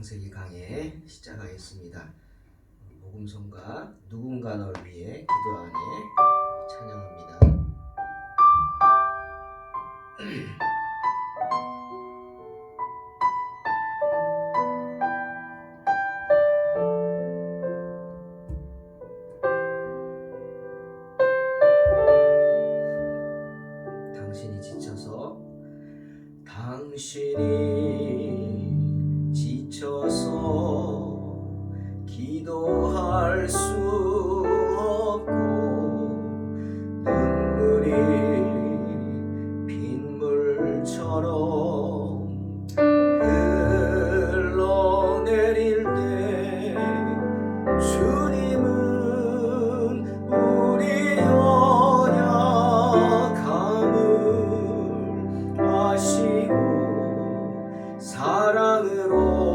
창세기 강의 시작하겠습니다. 복음성가 누군가 널 위해 기도하네 찬양합니다. 당신이 지쳐서 기도할 수 없고 눈물이 빗물처럼 흘러내릴 때 주님은 우리 연약함을 아시고 사랑으로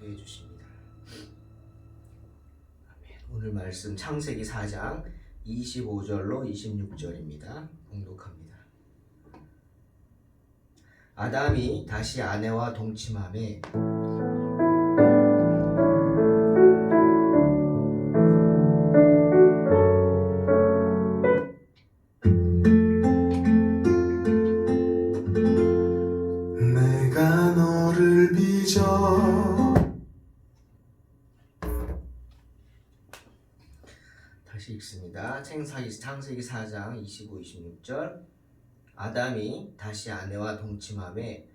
기도해 주십니다. 오늘 말씀 창세기 4장 25절로 26절입니다. 봉독합니다. 아담이 다시 아내와 동침하매 내가 너를 빚어 다시 읽습니다. 창세기 4장 25, 26절 아담이 다시 아내와 동침함에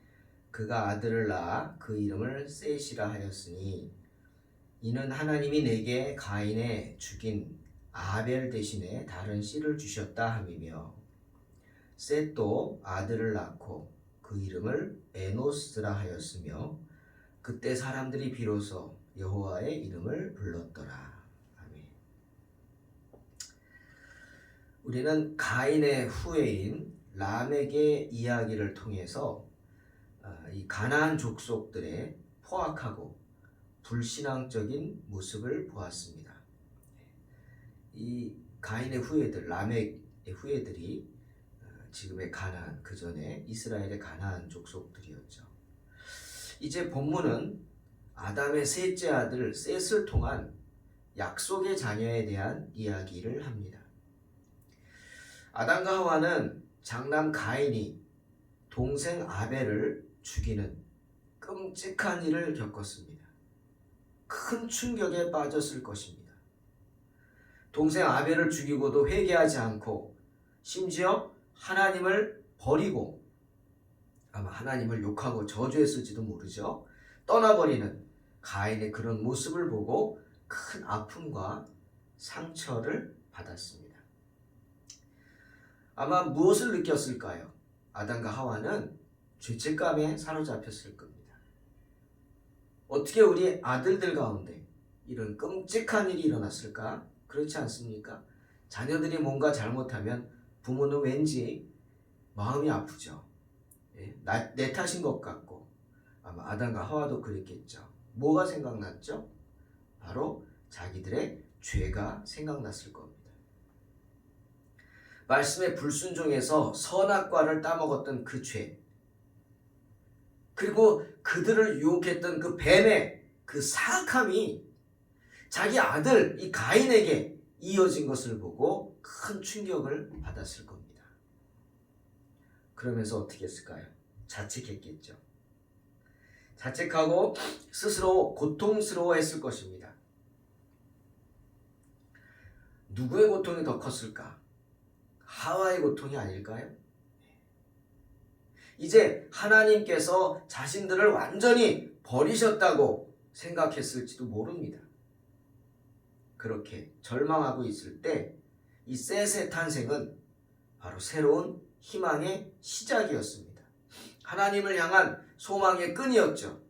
그가 아들을 낳아 그 이름을 셋이라 하였으니 이는 하나님이 내게 가인의 죽인 아벨 대신에 다른 씨를 주셨다 함이며 셋도 아들을 낳고 그 이름을 에노스라 하였으며 그때 사람들이 비로소 여호와의 이름을 불렀더라. 아멘. 우리는 가인의 후예인 람에게 이야기를 통해서 이 가나안 족속들의 포악하고 불신앙적인 모습을 보았습니다. 이 가인의 후예들, 람의 후예들이 지금의 가나안, 그 전에 이스라엘의 가나안 족속들이었죠. 이제 본문은 아담의 셋째 아들 셋을 통한 약속의 자녀에 대한 이야기를 합니다. 아담과 하와는 장남 가인이 동생 아벨을 죽이는 끔찍한 일을 겪었습니다. 큰 충격에 빠졌을 것입니다. 동생 아벨을 죽이고도 회개하지 않고 심지어 하나님을 버리고 아마 하나님을 욕하고 저주했을지도 모르죠. 떠나버리는 가인의 그런 모습을 보고 큰 아픔과 상처를 받았습니다. 아마 무엇을 느꼈을까요? 아담과 하와는 죄책감에 사로잡혔을 겁니다. 어떻게 우리 아들들 가운데 이런 끔찍한 일이 일어났을까? 그렇지 않습니까? 자녀들이 뭔가 잘못하면 부모는 왠지 마음이 아프죠. 내 탓인 것 같고 아마 아담과 하와도 그랬겠죠. 뭐가 생각났죠? 바로 자기들의 죄가 생각났을 겁니다. 말씀의 불순종에서 선악과를 따먹었던 그 죄, 그리고 그들을 유혹했던 그 뱀의 그 사악함이 자기 아들 이 가인에게 이어진 것을 보고 큰 충격을 받았을 겁니다. 그러면서 어떻게 했을까요? 자책했겠죠. 자책하고 스스로 고통스러워했을 것입니다. 누구의 고통이 더 컸을까? 하와의 고통이 아닐까요? 이제 하나님께서 자신들을 완전히 버리셨다고 생각했을지도 모릅니다. 그렇게 절망하고 있을 때 이 셋의 탄생은 바로 새로운 희망의 시작이었습니다. 하나님을 향한 소망의 끈이었죠.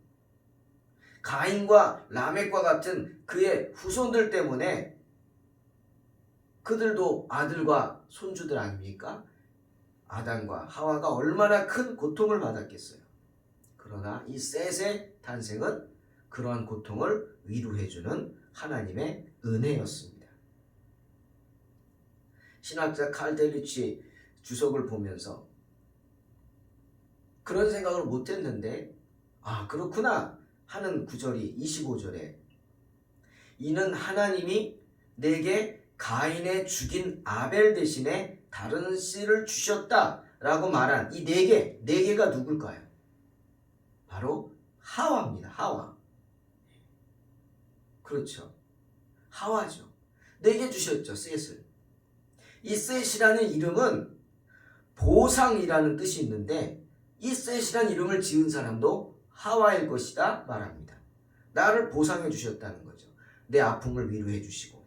가인과 라멕과 같은 그의 후손들 때문에 그들도 아들과 손주들 아닙니까? 아담과 하와가 얼마나 큰 고통을 받았겠어요. 그러나 이 셋의 탄생은 그러한 고통을 위로해주는 하나님의 은혜였습니다. 신학자 칼 데리치 주석을 보면서 그런 생각을 못했는데 그렇구나 하는 구절이 25절에 이는 하나님이 내게 가인의 죽인 아벨 대신에 다른 씨를 주셨다라고 말한 이 네 개가 누굴까요? 바로 하와입니다. 하와. 그렇죠. 하와죠. 4개 주셨죠. 셋을. 이 셋이라는 이름은 보상이라는 뜻이 있는데 이 셋이라는 이름을 지은 사람도 하와일 것이다 말합니다. 나를 보상해 주셨다는 거죠. 내 아픔을 위로해 주시고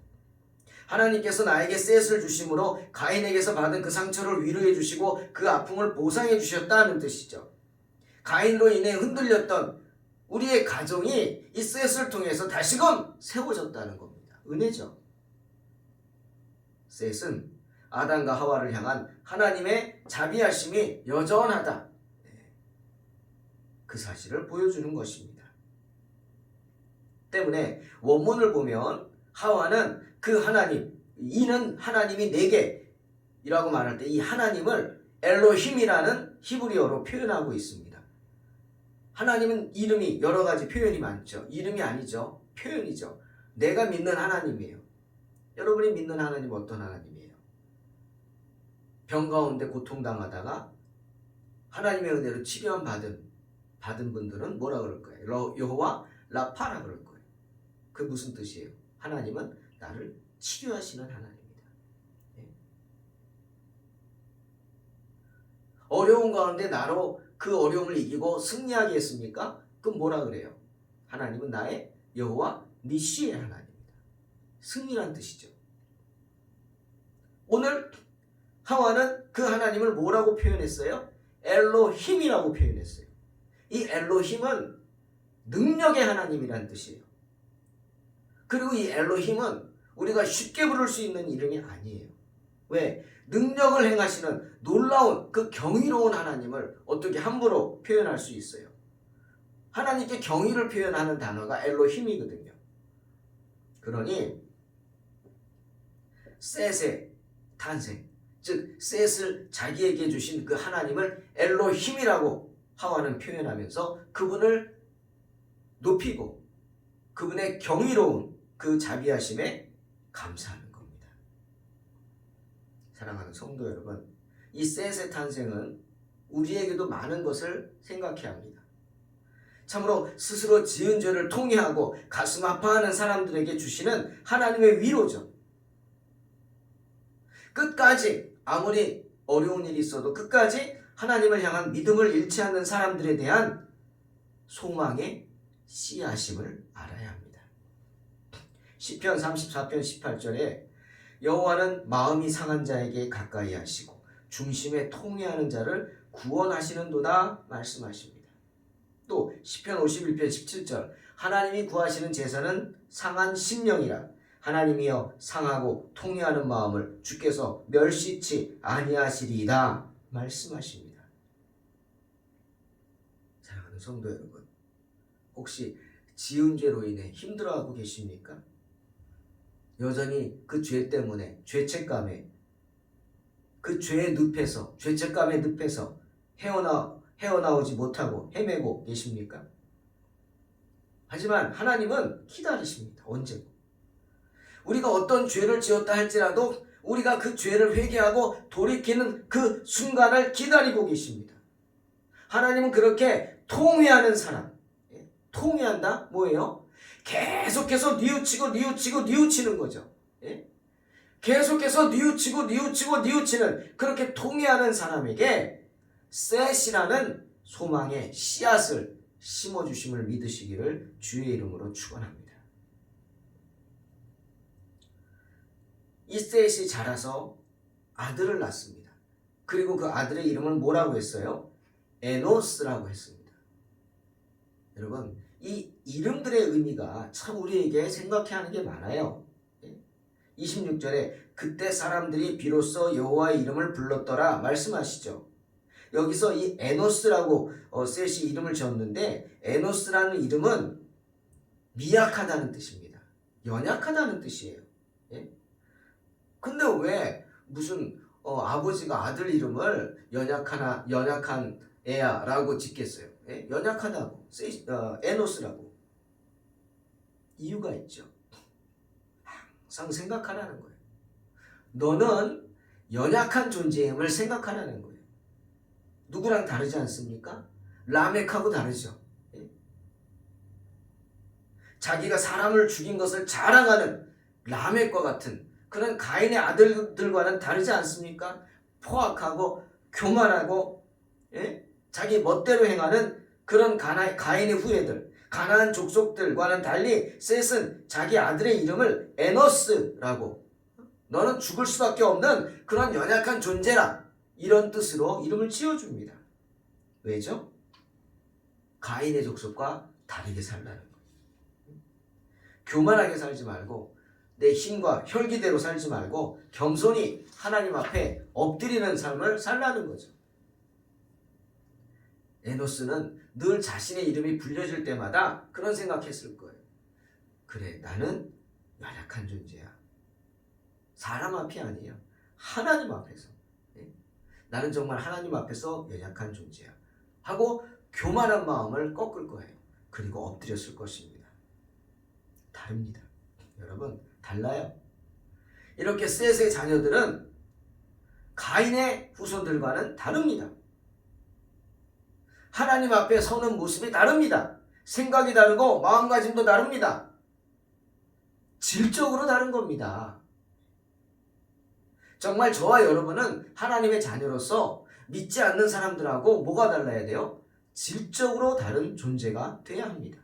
하나님께서 나에게 셋을 주심으로 가인에게서 받은 그 상처를 위로해 주시고 그 아픔을 보상해 주셨다는 뜻이죠. 가인으로 인해 흔들렸던 우리의 가정이 이 셋을 통해서 다시금 세워졌다는 겁니다. 은혜죠. 셋은 아담과 하와를 향한 하나님의 자비하심이 여전하다. 그 사실을 보여주는 것입니다. 때문에 원문을 보면 하와는 그 하나님, 이는 하나님이 내게이라고 말할 때 이 하나님을 엘로힘이라는 히브리어로 표현하고 있습니다. 하나님은 이름이 여러 가지 표현이 많죠. 이름이 아니죠. 표현이죠. 내가 믿는 하나님이에요. 여러분이 믿는 하나님 어떤 하나님이에요? 병 가운데 고통당하다가 하나님의 은혜로 치료함 받은 분들은 뭐라 그럴 거예요? 여호와 라파라 그럴 거예요. 그 무슨 뜻이에요? 하나님은 나를 치료하시는 하나님입니다. 어려운 가운데 나로 그 어려움을 이기고 승리하게 했습니까? 그럼 뭐라 그래요? 하나님은 나의 여호와 니시의 하나님이다. 승리란 뜻이죠. 오늘 하와는 그 하나님을 뭐라고 표현했어요? 엘로힘이라고 표현했어요. 이 엘로힘은 능력의 하나님이란 뜻이에요. 그리고 이 엘로힘은 우리가 쉽게 부를 수 있는 이름이 아니에요. 왜? 능력을 행하시는 놀라운 그 경이로운 하나님을 어떻게 함부로 표현할 수 있어요? 하나님께 경의를 표현하는 단어가 엘로힘이거든요. 그러니 셋의 탄생, 즉 셋을 자기에게 주신 그 하나님을 엘로힘이라고 하와는 표현하면서 그분을 높이고 그분의 경이로운 그 자비하심에 감사하는 겁니다. 사랑하는 성도 여러분, 이 셋의 탄생은 우리에게도 많은 것을 생각해야 합니다. 참으로 스스로 지은 죄를 통회하고 가슴 아파하는 사람들에게 주시는 하나님의 위로죠. 끝까지 아무리 어려운 일이 있어도 끝까지 하나님을 향한 믿음을 잃지 않는 사람들에 대한 소망의 씨앗임을 알아야 합니다. 시편 34편 18절에 여호와는 마음이 상한 자에게 가까이 하시고 중심에 통회하는 자를 구원하시는도다 말씀하십니다. 또 시편 51편 17절 하나님이 구하시는 제사는 상한 심령이라 하나님이여 상하고 통회하는 마음을 주께서 멸시치 아니하시리이다 말씀하십니다. 사랑하는 성도 여러분, 혹시 지은 죄로 인해 힘들어하고 계십니까? 여전히 그 죄 때문에 죄책감에 그 죄의 늪에서 죄책감의 늪에서 헤어나오지 못하고 헤매고 계십니까? 하지만 하나님은 기다리십니다. 언제고. 우리가 어떤 죄를 지었다 할지라도 우리가 그 죄를 회개하고 돌이키는 그 순간을 기다리고 계십니다. 하나님은 그렇게 통회하는 사람, 통회한다? 뭐예요? 계속해서 뉘우치는 거죠. 계속해서 뉘우치는 그렇게 통회하는 사람에게 셋이라는 소망의 씨앗을 심어주심을 믿으시기를 주의 이름으로 축원합니다. 이 셋이 자라서 아들을 낳습니다. 그리고 그 아들의 이름을 뭐라고 했어요? 에노스라고 했습니다. 여러분, 이 이름들의 의미가 참 우리에게 생각해야 하는 게 많아요. 26절에 그때 사람들이 비로소 여호와의 이름을 불렀더라 말씀하시죠. 여기서 이 에노스라고 셋이 이름을 지었는데 에노스라는 이름은 미약하다는 뜻입니다. 연약하다는 뜻이에요. 근데 왜 무슨 아버지가 아들 이름을 연약한 애야 라고 짓겠어요? 연약하다고 에노스라고. 이유가 있죠. 항상 생각하라는 거예요. 너는 연약한 존재임을 생각하라는 거예요. 누구랑 다르지 않습니까? 라멕하고 다르죠. 자기가 사람을 죽인 것을 자랑하는 라멕과 같은 그런 가인의 아들들과는 다르지 않습니까? 포악하고 교만하고 자기 멋대로 행하는 그런 가인의 후예들, 가나안 족속들과는 달리 셋은 자기 아들의 이름을 에노스라고, 너는 죽을 수밖에 없는 그런 연약한 존재라, 이런 뜻으로 이름을 지어줍니다. 왜죠? 가인의 족속과 다르게 살라는 거예요. 교만하게 살지 말고 내 힘과 혈기대로 살지 말고 겸손히 하나님 앞에 엎드리는 삶을 살라는 거죠. 에노스는 늘 자신의 이름이 불려질 때마다 그런 생각했을 거예요. 그래, 나는 연약한 존재야. 사람 앞이 아니에요. 하나님 앞에서. 나는 정말 하나님 앞에서 연약한 존재야 하고 교만한 마음을 꺾을 거예요. 그리고 엎드렸을 것입니다. 다릅니다. 여러분, 달라요. 이렇게 셋의 자녀들은 가인의 후손들과는 다릅니다. 하나님 앞에 서는 모습이 다릅니다. 생각이 다르고 마음가짐도 다릅니다. 질적으로 다른 겁니다. 정말 저와 여러분은 하나님의 자녀로서 믿지 않는 사람들하고 뭐가 달라야 돼요? 질적으로 다른 존재가 돼야 합니다.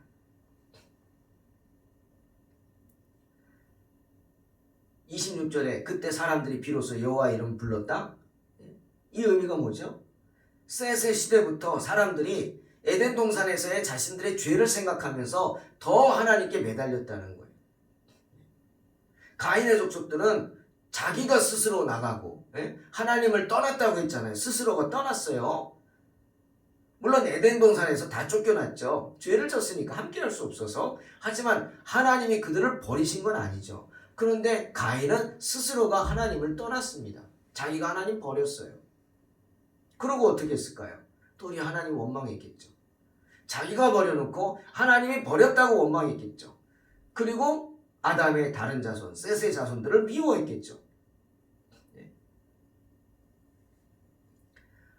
(26절에) 그때 사람들이 비로소 여호와 이름을 불렀다. 이 의미가 뭐죠? 셋의 시대부터 사람들이 에덴 동산에서의 자신들의 죄를 생각하면서 더 하나님께 매달렸다는 거예요. 가인의 족속들은 자기가 스스로 나가고 하나님을 떠났다고 했잖아요. 스스로가 떠났어요. 물론 에덴 동산에서 다 쫓겨났죠. 죄를 졌으니까 함께할 수 없어서. 하지만 하나님이 그들을 버리신 건 아니죠. 그런데 가인은 스스로가 하나님을 떠났습니다. 자기가 하나님 버렸어요. 그러고 어떻게 했을까요? 도리어 하나님 원망했겠죠. 자기가 버려놓고 하나님이 버렸다고 원망했겠죠. 그리고 아담의 다른 자손, 셋의 자손들을 미워했겠죠.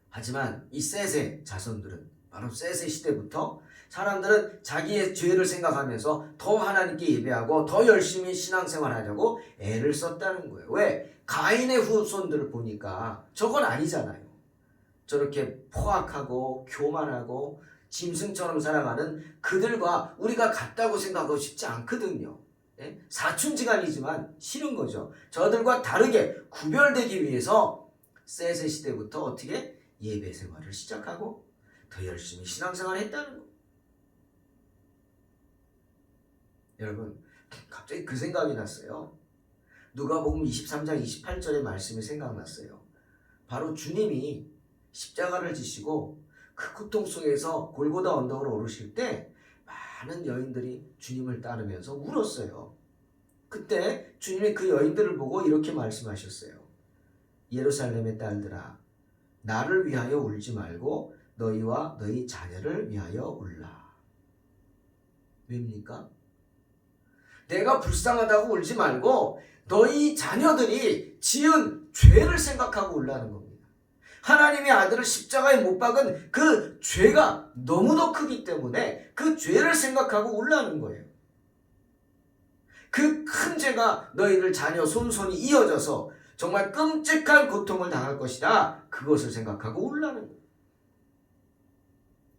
하지만 이 셋의 자손들은 바로 셋의 시대부터 사람들은 자기의 죄를 생각하면서 더 하나님께 예배하고 더 열심히 신앙생활하려고 애를 썼다는 거예요. 왜? 가인의 후손들을 보니까 저건 아니잖아요. 저렇게 포악하고 교만하고 짐승처럼 살아가는 그들과 우리가 같다고 생각하고 싶지 않거든요. 사춘지간이지만 싫은 거죠. 저들과 다르게 구별되기 위해서 셋의 시대부터 어떻게 예배 생활을 시작하고 더 열심히 신앙생활을 했다는 거예요. 여러분, 갑자기 그 생각이 났어요. 누가복음 23장 28절의 말씀이 생각났어요. 바로 주님이 십자가를 지시고 그 고통 속에서 골고다 언덕으로 오르실 때 많은 여인들이 주님을 따르면서 울었어요. 그때 주님이 그 여인들을 보고 이렇게 말씀하셨어요. 예루살렘의 딸들아, 나를 위하여 울지 말고 너희와 너희 자녀를 위하여 울라. 왜입니까? 내가 불쌍하다고 울지 말고 너희 자녀들이 지은 죄를 생각하고 울라는 겁니다. 하나님의 아들을 십자가에 못 박은 그 죄가 너무도 크기 때문에 그 죄를 생각하고 울라는 거예요. 그 큰 죄가 너희들 자녀 손손이 이어져서 정말 끔찍한 고통을 당할 것이다. 그것을 생각하고 울라는 거예요.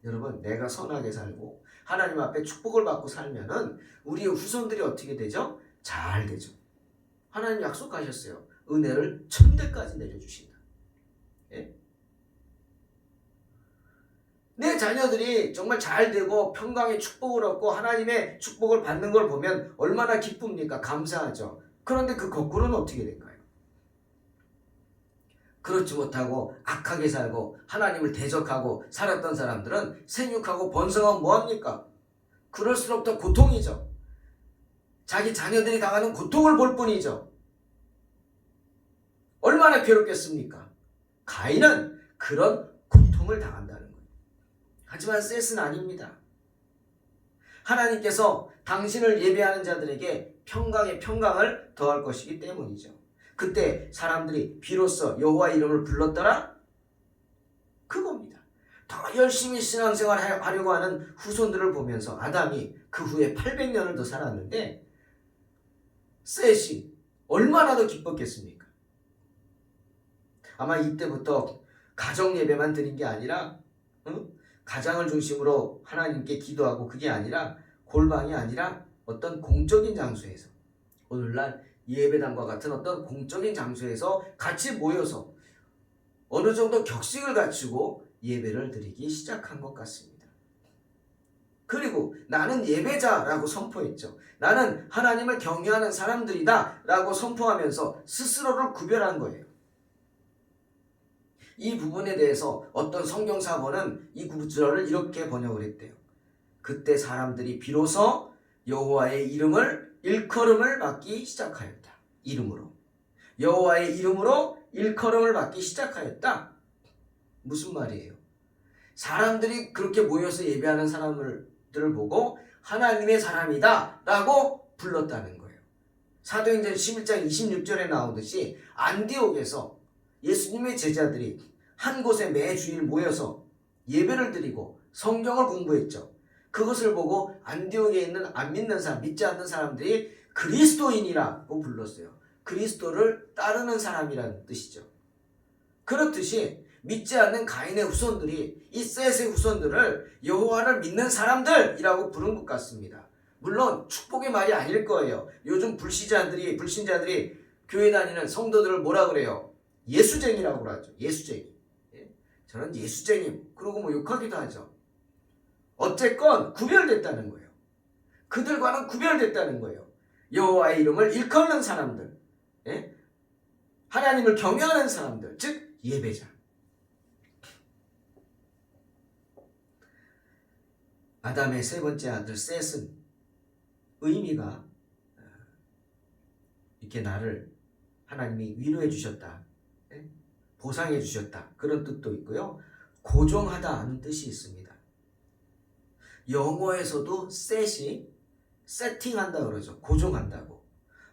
여러분, 내가 선하게 살고 하나님 앞에 축복을 받고 살면은 우리의 후손들이 어떻게 되죠? 잘 되죠. 하나님 약속하셨어요. 은혜를 1000대까지 내려주신다. 예? 내 자녀들이 정말 잘 되고 평강의 축복을 얻고 하나님의 축복을 받는 걸 보면 얼마나 기쁩니까? 감사하죠. 그런데 그 거꾸로는 어떻게 될까요? 그렇지 못하고 악하게 살고 하나님을 대적하고 살았던 사람들은 생육하고 번성하면 뭐합니까? 그럴수록 더 고통이죠. 자기 자녀들이 당하는 고통을 볼 뿐이죠. 얼마나 괴롭겠습니까? 가인은 그런 고통을 당한다는 거예요. 하지만 셋은 아닙니다. 하나님께서 당신을 예배하는 자들에게 평강의 평강을 더할 것이기 때문이죠. 그때 사람들이 비로소 여호와 이름을 불렀더라? 그겁니다. 더 열심히 신앙생활 하려고 하는 후손들을 보면서 아담이 그 후에 800년을 더 살았는데 셋이 얼마나 더 기뻤겠습니까? 아마 이때부터 가정 예배만 드린 게 아니라 가장을 중심으로 하나님께 기도하고 그게 아니라 골방이 아니라 어떤 공적인 장소에서 오늘날 예배당과 같은 어떤 공적인 장소에서 같이 모여서 어느 정도 격식을 갖추고 예배를 드리기 시작한 것 같습니다. 그리고 나는 예배자라고 선포했죠. 나는 하나님을 경외하는 사람들이다 라고 선포하면서 스스로를 구별한 거예요. 이 부분에 대해서 어떤 성경사본은 이 구절을 이렇게 번역을 했대요. 그때 사람들이 비로소 여호와의 이름을 일컬음을 받기 시작하였다. 이름으로. 여호와의 이름으로 일컬음을 받기 시작하였다. 무슨 말이에요? 사람들이 그렇게 모여서 예배하는 사람들을 보고 하나님의 사람이다 라고 불렀다는 거예요. 사도행전 11장 26절에 나오듯이 안디옥에서 예수님의 제자들이 한 곳에 매주일 모여서 예배를 드리고 성경을 공부했죠. 그것을 보고 안디옥에 있는 안 믿는 사람, 믿지 않는 사람들이 그리스도인이라고 불렀어요. 그리스도를 따르는 사람이라는 뜻이죠. 그렇듯이 믿지 않는 가인의 후손들이 이 셋의 후손들을 여호와를 믿는 사람들이라고 부른 것 같습니다. 물론 축복의 말이 아닐 거예요. 요즘 불신자들이 교회 다니는 성도들을 뭐라 그래요? 예수쟁이라고 그러죠. 예수쟁이. 예? 저는 예수쟁이 그러고 뭐 욕하기도 하죠. 어쨌건 구별됐다는 거예요. 그들과는 구별됐다는 거예요. 여호와의 이름을 일컫는 사람들, 예? 하나님을 경외하는 사람들, 즉 예배자. 아담의 세 번째 아들 셋은 의미가 이렇게 나를 하나님이 위로해 주셨다, 예? 보상해 주셨다, 그런 뜻도 있고요. 고정하다 하는 뜻이 있습니다. 영어에서도 셋이 세팅한다 그러죠. 고정한다고.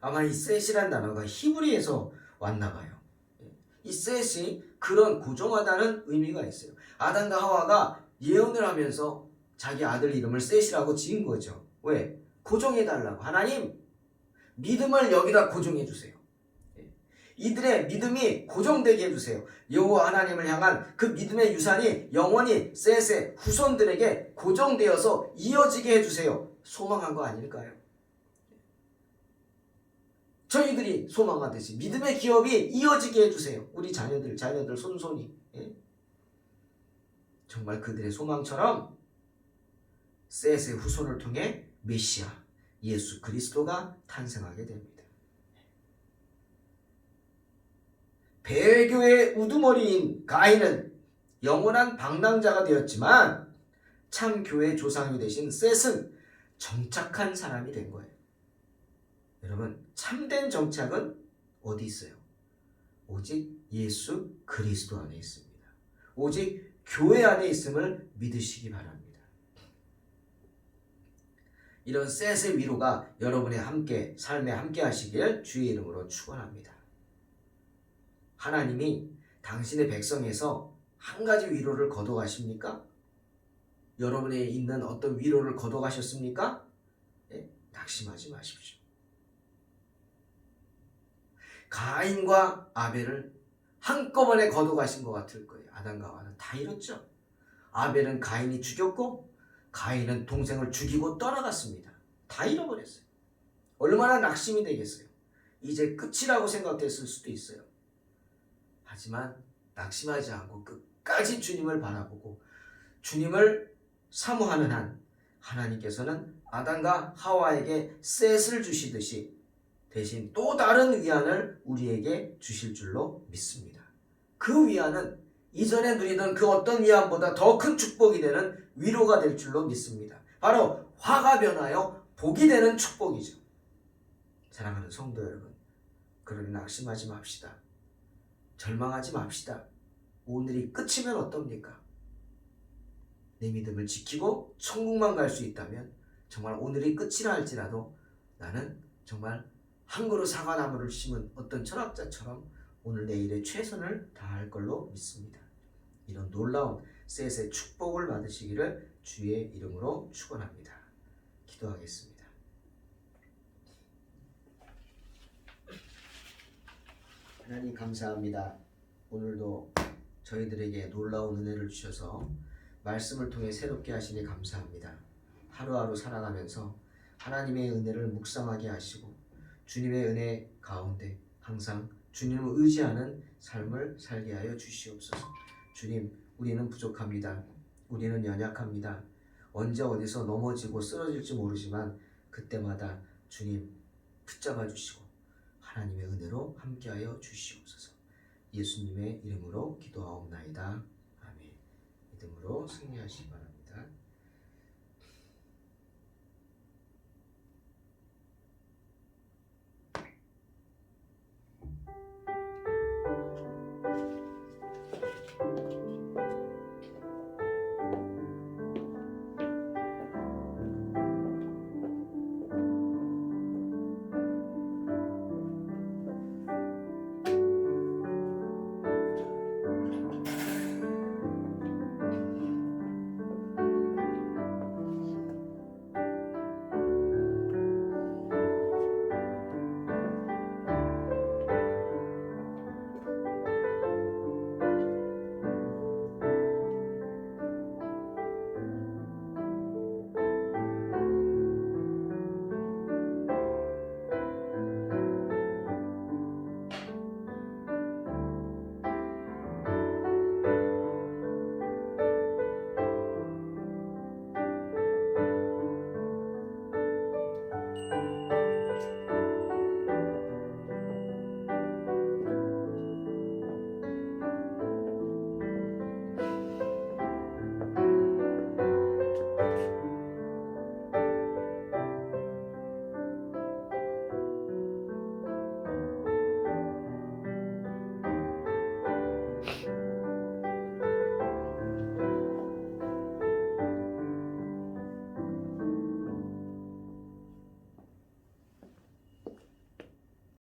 아마 이 셋이란 단어가 히브리에서 왔나 봐요. 이 셋이 그런 고정하다는 의미가 있어요. 아담과 하와가 예언을 하면서 자기 아들 이름을 셋이라고 지은 거죠. 왜? 고정해달라고. 하나님, 믿음을 여기다 고정해주세요. 이들의 믿음이 고정되게 해주세요. 여호와 하나님을 향한 그 믿음의 유산이 영원히 셋의 후손들에게 고정되어서 이어지게 해주세요. 소망한 거 아닐까요? 저희들이 소망하듯이 믿음의 기업이 이어지게 해주세요. 우리 자녀들, 손손이. 예? 정말 그들의 소망처럼 셋의 후손을 통해 메시아, 예수 그리스도가 탄생하게 됩니다. 배교의 우두머리인 가인은 영원한 방랑자가 되었지만 참 교회의 조상이 되신 셋은 정착한 사람이 된 거예요. 여러분, 참된 정착은 어디 있어요? 오직 예수 그리스도 안에 있습니다. 오직 교회 안에 있음을 믿으시기 바랍니다. 이런 셋의 위로가 여러분의 삶에 함께 하시길 주의 이름으로 축원합니다. 하나님이 당신의 백성에서 한 가지 위로를 거둬가십니까? 여러분에 있는 어떤 위로를 거둬가셨습니까? 예? 낙심하지 마십시오. 가인과 아벨을 한꺼번에 거둬가신 것 같을 거예요. 아담과 하와는 다 잃었죠. 아벨은 가인이 죽였고 가인은 동생을 죽이고 떠나갔습니다. 다 잃어버렸어요. 얼마나 낙심이 되겠어요. 이제 끝이라고 생각했을 수도 있어요. 하지만 낙심하지 않고 끝까지 주님을 바라보고 주님을 사모하는 한 하나님께서는 아담과 하와에게 셋을 주시듯이 대신 또 다른 위안을 우리에게 주실 줄로 믿습니다. 그 위안은 이전에 누리던 그 어떤 위안보다 더 큰 축복이 되는 위로가 될 줄로 믿습니다. 바로 화가 변하여 복이 되는 축복이죠. 사랑하는 성도 여러분, 그러니 낙심하지 맙시다. 절망하지 맙시다. 오늘이 끝이면 어떻습니까? 내 믿음을 지키고 천국만 갈 수 있다면 정말 오늘이 끝이라 할지라도 나는 정말 한 그루 사과나무를 심은 어떤 철학자처럼 오늘 내일의 최선을 다할 걸로 믿습니다. 이런 놀라운 셋의 축복을 받으시기를 주의 이름으로 축원합니다. 기도하겠습니다. 하나님 감사합니다. 오늘도 저희들에게 놀라운 은혜를 주셔서 말씀을 통해 새롭게 하시니 감사합니다. 하루하루 살아가면서 하나님의 은혜를 묵상하게 하시고 주님의 은혜 가운데 항상 주님을 의지하는 삶을 살게 하여 주시옵소서. 주님, 우리는 부족합니다. 우리는 연약합니다. 언제 어디서 넘어지고 쓰러질지 모르지만 그때마다 주님 붙잡아 주시고 하나님의 은혜로 함께하여 주시옵소서. 예수님의 이름으로 기도하옵나이다. 아멘. 믿음으로 승리하시기 바랍니다.